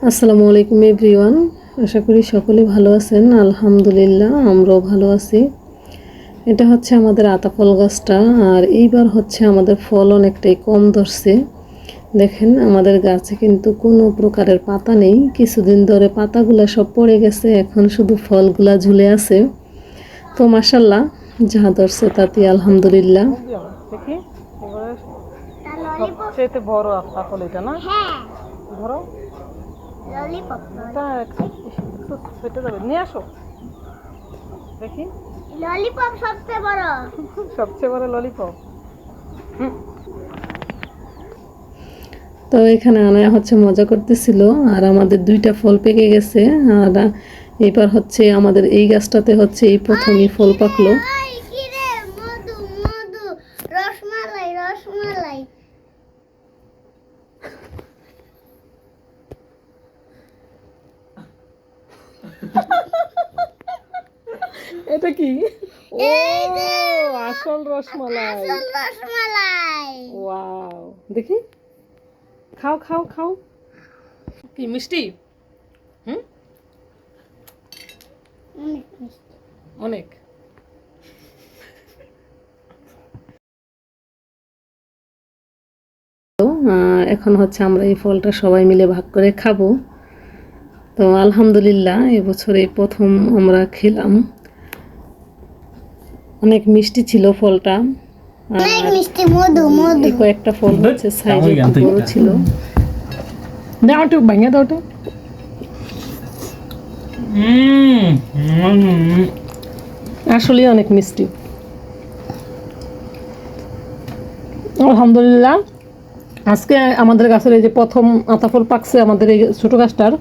আসসালামু আলাইকুম এভরিওয়ান। আশা করি সকলে ভালো আছেন। আলহামদুলিল্লাহ আমরাও ভালো আছি। এটা হচ্ছে আমাদের আতা ফল গাছটা, আর এইবার হচ্ছে আমাদের ফল অনেকটাই কম ধরছে। দেখেন আমাদের গাছে কিন্তু কোনো প্রকারের পাতা নেই, কিছুদিন ধরে পাতাগুলা সব পড়ে গেছে, এখন শুধু ফলগুলা ঝুলে আছে। তো মাশাল্লাহ যা ধরছে তাতে আলহামদুলিল্লাহ। দেখি এবারে সবচেয়ে বড় আতা ফল এটা না? হ্যাঁ, ধরো ললিপপ। এটা একটু ফেটে যাবে, নিয়ে আসো দেখি। ললিপপ সবচেয়ে বড়, সবচেয়ে বড় ললিপপ। তো এখানে আনায়া হচ্ছে মজা করতেছিল, আর আমাদের দুইটা ফল পেকে গেছে। আর এবার হচ্ছে আমাদের এই গাছটাতে হচ্ছে এই প্রথমই ফল পাকলো। রসমালাই রসমালাই। এটা কি? ও আসল রসমালাই, আসল রসমালাই। ওয়াও, দেখি, খাও খাও খাও। কি মিষ্টি? হুম, অনেক। এখন হচ্ছে আমরা এই ফলটা সবাই মিলে ভাগ করে খাবো। তো আলহামদুলিল্লাহ এবছর এই প্রথম আমরা খেলাম। অনেক মিষ্টি ছিল ফলটা, অনেক মিষ্টি, মধু মধু। এই কয়েকটা ফল হচ্ছে সাইজে একটু বড় ছিল। দাও একটু ভেঙে দাও তো। আসলে অনেক মিষ্টি। আলহামদুলিল্লাহ আজকে আমাদের গাছের এই যে প্রথম আতা ফল পাকছে আমাদের এই ছোটো গাছটার।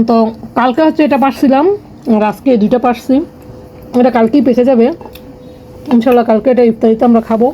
তো কালকে হচ্ছে এটা পারছিলাম, আর আজকে এই দুইটা পারছি। এটা কালকেই পেকে যাবে ইনশাল্লাহ। কালকে এটা ইফতারিতে আমরা খাবো।